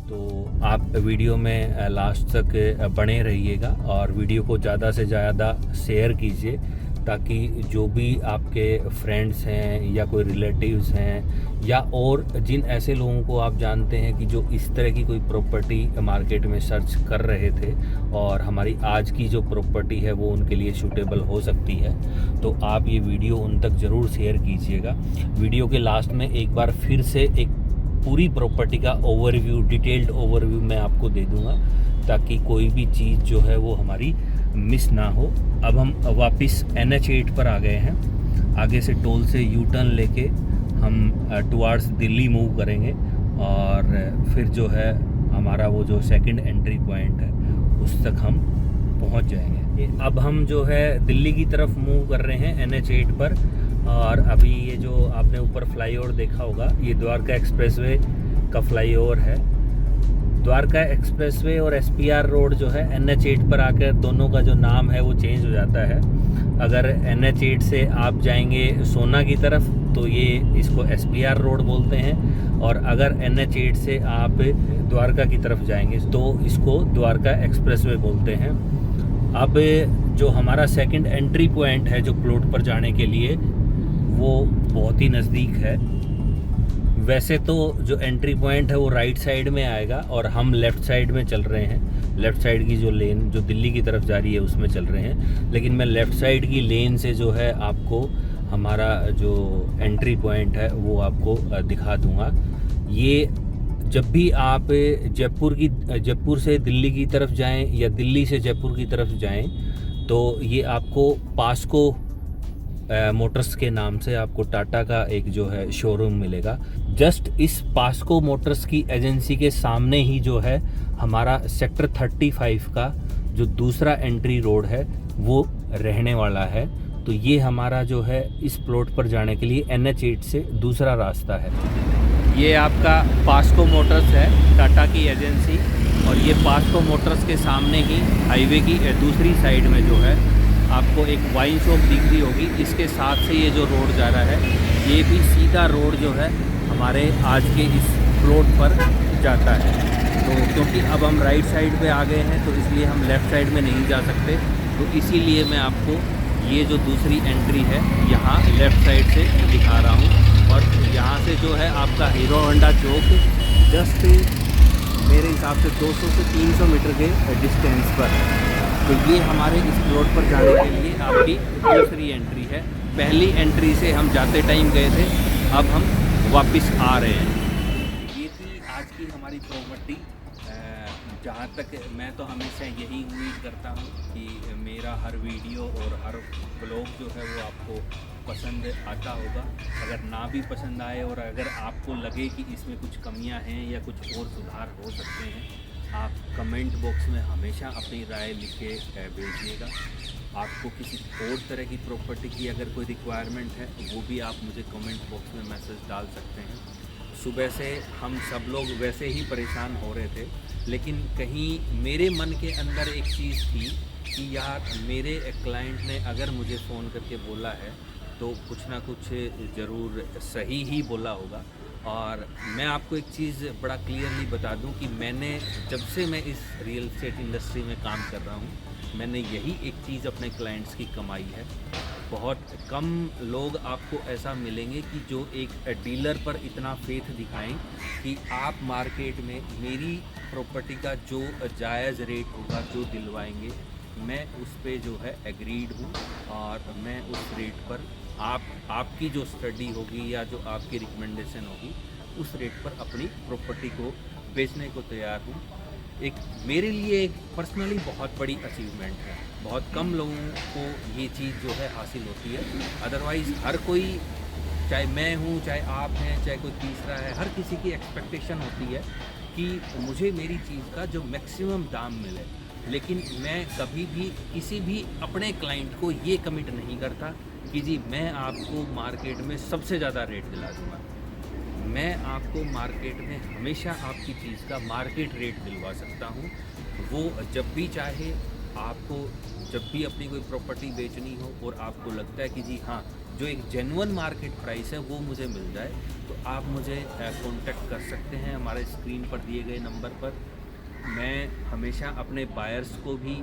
तो आप वीडियो में लास्ट तक बने रहिएगा और वीडियो को ज़्यादा से ज़्यादा शेयर कीजिए ताकि जो भी आपके फ्रेंड्स हैं या कोई रिलेटिव्स हैं या और जिन ऐसे लोगों को आप जानते हैं कि जो इस तरह की कोई प्रॉपर्टी मार्केट में सर्च कर रहे थे और हमारी आज की जो प्रॉपर्टी है वो उनके लिए सूटेबल हो सकती है, तो आप ये वीडियो उन तक ज़रूर शेयर कीजिएगा। वीडियो के लास्ट में एक बार फिर से एक पूरी प्रॉपर्टी का ओवरव्यू, डिटेल्ड ओवरव्यू मैं आपको दे दूंगा ताकि कोई भी चीज़ जो है वो हमारी मिस ना हो। अब हम वापस NH8 पर आ गए हैं। आगे से टोल से यू टर्न लेके हम टुवार्ड्स दिल्ली मूव करेंगे और फिर जो है हमारा वो जो सेकंड एंट्री पॉइंट है उस तक हम पहुंच जाएंगे। अब हम जो है दिल्ली की तरफ मूव कर रहे हैं NH8 पर और अभी ये जो आपने ऊपर फ्लाईओवर देखा होगा ये द्वारका एक्सप्रेसवे का फ्लाईओवर है। द्वारका एक्सप्रेसवे और SPR रोड जो है NH8 पर आकर दोनों का जो नाम है वो चेंज हो जाता है। अगर NH8 से आप जाएंगे सोना की तरफ तो ये इसको SPR रोड बोलते हैं और अगर NH8 से आप द्वारका की तरफ जाएंगे तो इसको द्वारका एक्सप्रेसवे बोलते हैं। अब जो हमारा सेकंड एंट्री पॉइंट है जो प्लॉट पर जाने के लिए वो बहुत ही नज़दीक है। वैसे तो जो एंट्री पॉइंट है वो राइट साइड में आएगा और हम लेफ़्ट साइड में चल रहे हैं। लेफ़्ट साइड की जो लेन जो दिल्ली की तरफ जा रही है उसमें चल रहे हैं, लेकिन मैं लेफ़्ट साइड की लेन से जो है आपको हमारा जो एंट्री पॉइंट है वो आपको दिखा दूंगा। ये जब भी आप जयपुर से दिल्ली की तरफ जाएं या दिल्ली से जयपुर की तरफ जाएं तो ये आपको पास्को मोटर्स के नाम से आपको टाटा का एक जो है शोरूम मिलेगा। जस्ट इस पास्को मोटर्स की एजेंसी के सामने ही जो है हमारा सेक्टर 35 का जो दूसरा एंट्री रोड है वो रहने वाला है। तो ये हमारा जो है इस प्लॉट पर जाने के लिए NH8 से दूसरा रास्ता है। ये आपका पास्को मोटर्स है, टाटा की एजेंसी, और ये पास्को मोटर्स के सामने ही हाईवे की दूसरी साइड में जो है आपको एक वाइन शॉप दिख रही होगी। इसके साथ से ये जो रोड जा रहा है ये भी सीधा रोड जो है हमारे आज के इस प्लॉट पर जाता है। तो क्योंकि अब हम राइट साइड पे आ गए हैं तो इसलिए हम लेफ़्ट साइड में नहीं जा सकते, तो इसीलिए मैं आपको ये जो दूसरी एंट्री है यहाँ लेफ़्ट साइड से दिखा रहा हूँ। और यहाँ से जो है आपका हीरो होंडा चौक जस्ट मेरे हिसाब से 200 से 300 मीटर के डिस्टेंस पर है। तो ये हमारे इस प्लॉट पर जाने के लिए आपकी दूसरी एंट्री है। पहली एंट्री से हम जाते टाइम गए थे, अब हम वापस आ रहे हैं। ये थी आज की हमारी प्रॉपर्टी। जहाँ तक मैं तो हमेशा यही उम्मीद करता हूँ कि मेरा हर वीडियो और हर ब्लॉग जो है वो आपको पसंद आता होगा। अगर ना भी पसंद आए और अगर आपको लगे कि इसमें कुछ कमियां हैं या कुछ और सुधार हो सकते हैं, आप कमेंट बॉक्स में हमेशा अपनी राय लिख के भेजिएगा। आपको किसी और तरह की प्रॉपर्टी की अगर कोई रिक्वायरमेंट है वो भी आप मुझे कमेंट बॉक्स में मैसेज डाल सकते हैं। सुबह से हम सब लोग वैसे ही परेशान हो रहे थे, लेकिन कहीं मेरे मन के अंदर एक चीज़ थी कि यार मेरे क्लाइंट ने अगर मुझे फ़ोन करके बोला है तो कुछ ना कुछ ज़रूर सही ही बोला होगा। और मैं आपको एक चीज़ बड़ा क्लियरली बता दूं कि मैंने जब से मैं इस रियल एस्टेट इंडस्ट्री में काम कर रहा हूं, मैंने यही एक चीज़ अपने क्लाइंट्स की कमाई है। बहुत कम लोग आपको ऐसा मिलेंगे कि जो एक डीलर पर इतना फेथ दिखाएं कि आप मार्केट में मेरी प्रॉपर्टी का जो जायज़ रेट होगा जो दिलवाएंगे, मैं उस पे जो है एग्रीड हूँ और मैं उस रेट पर आपकी जो स्टडी होगी या जो आपकी रिकमेंडेशन होगी उस रेट पर अपनी प्रॉपर्टी को बेचने को तैयार हूँ। एक मेरे लिए एक पर्सनली बहुत बड़ी अचीवमेंट है। बहुत कम लोगों को ये चीज़ जो है हासिल होती है। अदरवाइज़ हर कोई, चाहे मैं हूँ, चाहे आप हैं, चाहे कोई तीसरा है, हर किसी की एक्सपेक्टेशन होती है कि मुझे मेरी चीज़ का जो मैक्सिमम दाम मिले। लेकिन मैं कभी भी किसी भी अपने क्लाइंट को ये कमिट नहीं करता कि जी मैं आपको मार्केट में सबसे ज़्यादा रेट दिला दूँगा। मैं आपको मार्केट में हमेशा आपकी चीज़ का मार्केट रेट दिलवा सकता हूँ। वो जब भी चाहे, आपको जब भी अपनी कोई प्रॉपर्टी बेचनी हो और आपको लगता है कि जी हाँ, जो एक जेन्युइन मार्केट प्राइस है वो मुझे मिल जाए, तो आप मुझे कांटेक्ट कर सकते हैं हमारे स्क्रीन पर दिए गए नंबर पर। मैं हमेशा अपने बायर्स को भी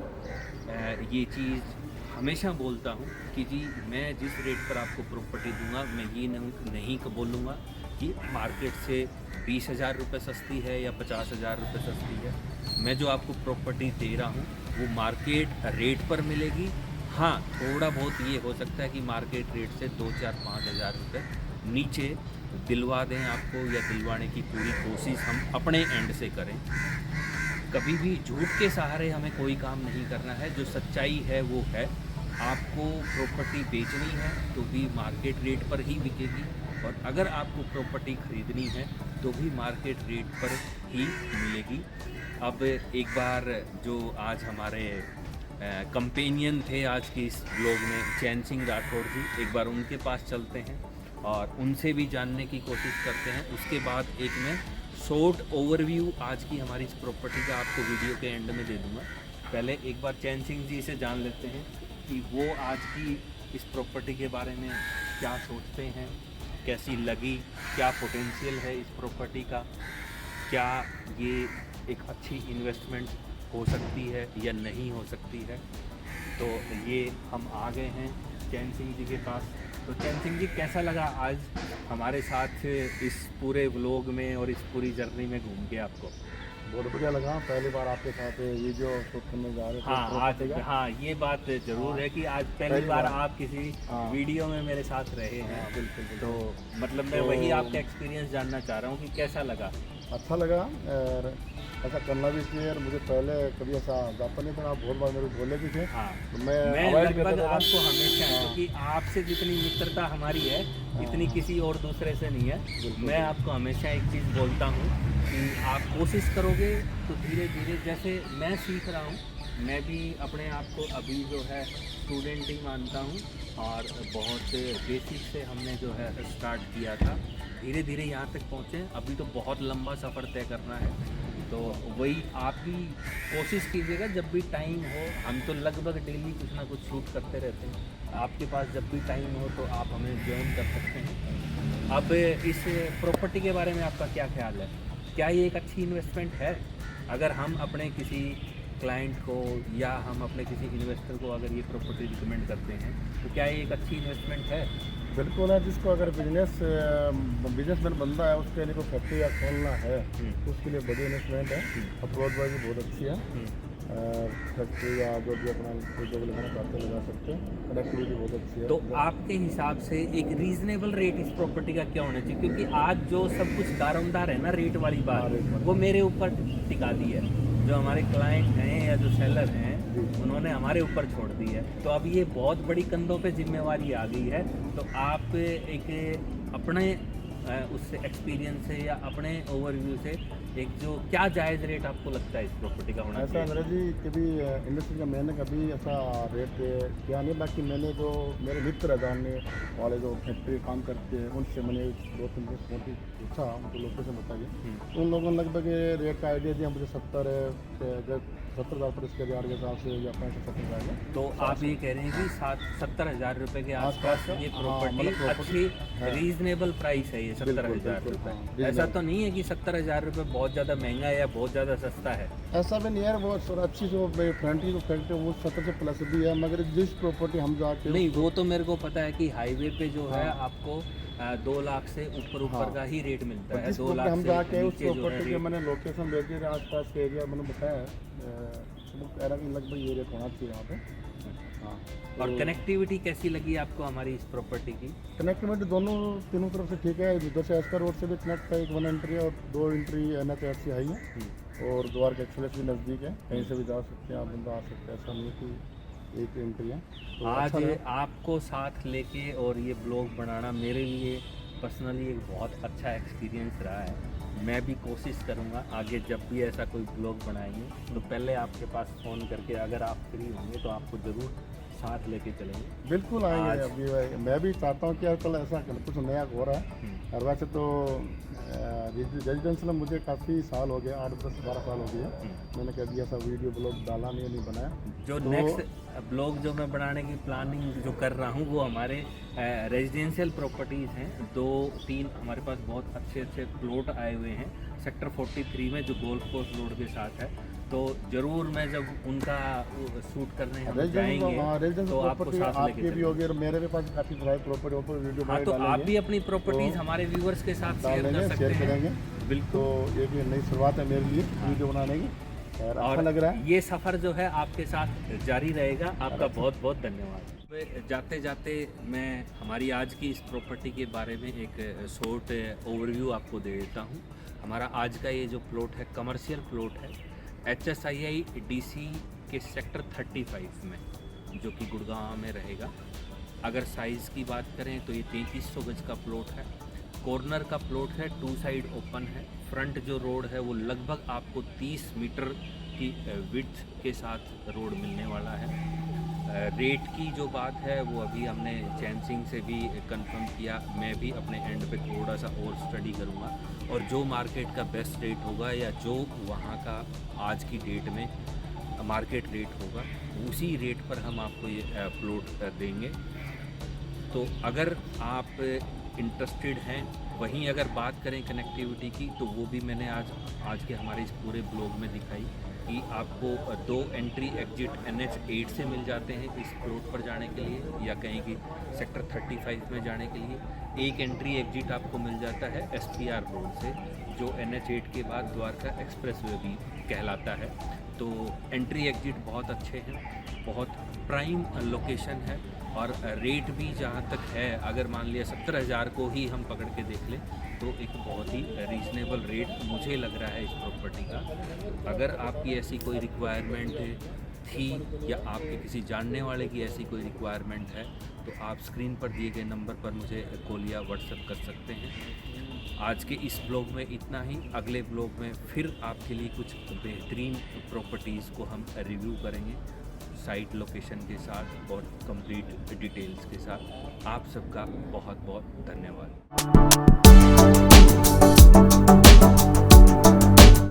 ये चीज़ हमेशा बोलता हूँ कि जी मैं जिस रेट पर आपको प्रॉपर्टी दूंगा, मैं ये नहीं बोलूँगा कि मार्केट से 20,000 रुपये सस्ती है या 50,000 रुपये सस्ती है। मैं जो आपको प्रॉपर्टी दे रहा हूँ वो मार्केट रेट पर मिलेगी। हाँ, थोड़ा बहुत ये हो सकता है कि मार्केट रेट से 2-4-5,000 रुपये नीचे दिलवा दें आपको, या दिलवाने की पूरी कोशिश हम अपने एंड से करें। कभी भी झूठ के सहारे हमें कोई काम नहीं करना है। जो सच्चाई है वो है, आपको प्रॉपर्टी बेचनी है तो भी मार्केट रेट पर ही बिकेगी, और अगर आपको प्रॉपर्टी ख़रीदनी है तो भी मार्केट रेट पर ही मिलेगी। अब एक बार जो आज हमारे कंपेनियन थे आज के इस ब्लॉग में, चैन सिंह राठौड़ जी, एक बार उनके पास चलते हैं और उनसे भी जानने की कोशिश करते हैं। उसके बाद एक मैं शॉर्ट ओवरव्यू आज की हमारी इस प्रॉपर्टी का आपको वीडियो के एंड में दे दूंगा। पहले एक बार चैन सिंह जी से जान लेते हैं कि वो आज की इस प्रॉपर्टी के बारे में क्या सोचते हैं, कैसी लगी, क्या पोटेंशियल है इस प्रॉपर्टी का, क्या ये एक अच्छी इन्वेस्टमेंट हो सकती है या नहीं हो सकती है। तो ये हम आ गए हैं चैन सिंह जी के पास। तो चैन सिंह जी, कैसा लगा आज हमारे साथ इस पूरे व्लॉग में और इस पूरी जर्नी में घूम के आपको? बहुत बढ़िया लगा। पहली बार आपके साथ वीडियो शूट करने जा रहे थे। हाँ, आज हाँ ये बात ज़रूर है कि आज पहली बार आप किसी वीडियो में मेरे साथ रहे हैं। बिल्कुल। तो मतलब मैं वही आपका एक्सपीरियंस जानना चाह रहा हूँ कि कैसा लगा। अच्छा लगा, और ऐसा करना भी चाहिए। और मुझे पहले कभी ऐसा जाता नहीं था, आप बहुत बार मेरे को बोले भी थे। हाँ, तो मैं अवॉइड लगभग करता था। आपको हमेशा, क्योंकि आपसे जितनी मित्रता हमारी है इतनी किसी और दूसरे से नहीं है। मैं आपको हमेशा एक चीज़ बोलता हूँ कि आप कोशिश करोगे तो धीरे धीरे, जैसे मैं सीख रहा हूँ, मैं भी अपने आप को अभी जो है स्टूडेंट ही मानता हूँ, और बहुत बेसिक से हमने जो है स्टार्ट किया था, धीरे धीरे यहाँ तक पहुँचे। अभी तो बहुत लंबा सफ़र तय करना है, तो वही आप भी कोशिश कीजिएगा जब भी टाइम हो। हम तो लगभग डेली कुछ ना कुछ शूट करते रहते हैं। आपके पास जब भी टाइम हो तो आप हमें ज्वाइन कर सकते हैं। अब इस प्रॉपर्टी के बारे में आपका क्या ख्याल है? क्या ये एक अच्छी इन्वेस्टमेंट है? अगर हम अपने किसी क्लाइंट को या हम अपने किसी इन्वेस्टर को अगर ये प्रॉपर्टी रिकमेंड करते हैं तो क्या ये एक अच्छी इन्वेस्टमेंट है? बिल्कुल है। जिसको अगर बिजनेसमैन बंदा है, उसके लिए कोई फैक्ट्री या खोलना है तो उसके लिए बड़ी इन्वेस्टमेंट है। अप्रोच वाइज भी बहुत अच्छी है। फैक्ट्री या जो भी अपना जो भी लगाना चाहते हैं लगा सकते हैं। कनेक्टिविटी बहुत अच्छी है। तो आपके हिसाब से एक रीजनेबल रेट इस प्रॉपर्टी का क्या होना चाहिए, क्योंकि आज जो सब कुछ दारोमदार है ना रेट वाली हाँ, बात, रेट वाली। वो मेरे ऊपर टिका दी है। जो हमारे क्लाइंट हैं या जो सेलर हैं उन्होंने हमारे ऊपर छोड़ दी है। तो अब ये बहुत बड़ी कंधों पे जिम्मेवारी आ गई है। तो आप एक अपने उससे एक्सपीरियंस से या अपने ओवरव्यू से एक जो क्या जायज़ रेट आपको लगता है इस प्रॉपर्टी का होना ऐसा चाहिए? मेरा जी कभी इंडस्ट्री का मैंने कभी ऐसा रेट किया नहीं। बाकी मैंने जो मेरे मित्र है जानने वाले जो फैक्ट्री काम करते हैं उनसे मैंने 2-3 प्रॉपर्टी पूछा, उनको लोकेशन बताइए। उन लोगों ने लगभग रेट का आइडिया दिया मुझे 70,000 पर स्क्वायर यार्ड के हिसाब से या 65-70,000 है। तो आप ये कह रहे हैं कि 70,000 रुपये के आसपास ये हाँ, प्रॉपर्टी मतलब property अच्छी है। रीजनेबल प्राइस है ये 70,000 बिल्कुल, हाँ, रुपये। ऐसा तो नहीं है कि 70,000 रुपये बहुत ज़्यादा महंगा है या बहुत ज़्यादा सस्ता है? ऐसा भी नहीं है। वो सर अच्छी जो फ्रंट की जो फैक्ट्री है वो 70 से प्लस भी है, मगर जिस प्रॉपर्टी हम जाके नहीं, वो तो मेरे को पता है कि हाईवे पे जो है हाँ। आपको 2 लाख से ऊपर हाँ। का ही रेट मिलता है। जिस 2 प्रॉपर्टी लाख हम से जाके उस नीचे जो है प्रॉपर्टी के रेट। मैंने लोकेशन भेज दी आसपास के एरिया मैंने बताया वो कह रहा कि लगभग ये रेट होना चाहिए वहाँ पे। हाँ, और कनेक्टिविटी कैसी लगी आपको हमारी इस प्रॉपर्टी की? कनेक्टिविटी दोनों तीनों तरफ से ठीक है। उधर से एस्कर रोड से भी कनेक्ट है, 1 एंट्री है और 2 एंट्री NH8 से आई है। और द्वारका एक्सप्रेस भी नज़दीक है, कहीं से भी जा सकते हैं आप, बंदा आ सकते हैं। ऐसा नहीं है कि एक एंट्री है। तो आज अच्छा है। आपको साथ लेके और ये ब्लॉग बनाना मेरे लिए पर्सनली एक बहुत अच्छा एक्सपीरियंस रहा है। मैं भी कोशिश करूँगा आगे जब भी ऐसा कोई ब्लॉग बनाएंगे तो पहले आपके पास फ़ोन करके अगर आप फ्री होंगे तो आपको ज़रूर साथ लेके चलेंगे। बिल्कुल आएंगे। आज- अभी मैं भी चाहता हूँ कि आजकल ऐसा कुछ नया हो रहा है। और वैसे तो रेजिडेंशियल में मुझे काफ़ी साल हो गए, 8-10-12 साल हो गए। मैंने कभी ऐसा वीडियो ब्लॉग डाला नहीं बनाया। जो तो- नेक्स्ट ब्लॉग जो मैं बनाने की प्लानिंग जो कर रहा हूँ वो हमारे रेजिडेंशियल प्रॉपर्टीज़ हैं। 2-3 हमारे पास बहुत अच्छे अच्छे प्लॉट आए हुए हैं सेक्टर 43 में जो गोल्फ कोर्स रोड के साथ है। तो ज़रूर मैं जब उनका शूट करने हम जाएंगे तो आपको प्रॉपर्टी साथ आपकी लेके भी होगी और मेरे भी पास काफ़ी सारी प्रॉपर्टी पर वीडियो हाँ, तो आप डालेंगे। भी अपनी प्रॉपर्टीज़ तो हमारे व्यूअर्स के साथ शेयर कर डालेंगे, सकते शेयर हैं। करेंगे। बिल्कुल। तो ये भी नई शुरुआत है मेरे लिए वीडियो बनाने की और अच्छा लग रहा है। ये सफ़र जो है आपके साथ जारी रहेगा। आपका बहुत बहुत धन्यवाद। जाते जाते मैं हमारी आज की इस प्रॉपर्टी के बारे में एक शॉर्ट ओवरव्यू आपको दे देता हूँ। हमारा आज का ये जो प्लॉट है कमर्शियल प्लॉट है HSII DC के सेक्टर 35 में, जो कि गुड़गांव में रहेगा। अगर साइज़ की बात करें तो ये 3300 गज का प्लॉट है। कॉर्नर का प्लॉट है, 2 साइड ओपन है। फ्रंट जो रोड है वो लगभग आपको 30 मीटर की विड्थ के साथ रोड मिलने वाला है। रेट की जो बात है वो अभी हमने चैन सिंह से भी कंफर्म किया। मैं भी अपने एंड पे थोड़ा सा और स्टडी करूँगा और जो मार्केट का बेस्ट रेट होगा या जो वहाँ का आज की डेट में मार्केट रेट होगा उसी रेट पर हम आपको ये प्लॉट देंगे। तो अगर आप इंटरेस्टेड हैं, वहीं अगर बात करें कनेक्टिविटी की तो वो भी मैंने आज के हमारे इस पूरे ब्लॉग में दिखाई कि आपको 2 एंट्री एग्जिट NH8 से मिल जाते हैं इस प्लॉट पर जाने के लिए या कहीं की सेक्टर 35 में जाने के लिए। एक एंट्री एग्जिट आपको मिल जाता है SPR रोड से, जो NH8 के बाद द्वारका एक्सप्रेस वे भी कहलाता है। तो एंट्री एग्जिट बहुत अच्छे हैं, बहुत प्राइम लोकेशन है और रेट भी जहाँ तक है, अगर मान लिया 70,000 को ही हम पकड़ के देख लें तो एक बहुत ही रीज़नेबल रेट मुझे लग रहा है इस प्रॉपर्टी का। अगर आपकी ऐसी कोई रिक्वायरमेंट थी या आपके किसी जानने वाले की ऐसी कोई रिक्वायरमेंट है तो आप स्क्रीन पर दिए गए नंबर पर मुझे कॉल या व्हाट्सएप कर सकते हैं। आज के इस ब्लॉग में इतना ही। अगले ब्लॉग में फिर आपके लिए कुछ बेहतरीन प्रॉपर्टीज़ को हम रिव्यू करेंगे साइट लोकेशन के साथ और कंप्लीट डिटेल्स के साथ। आप सबका बहुत बहुत धन्यवाद।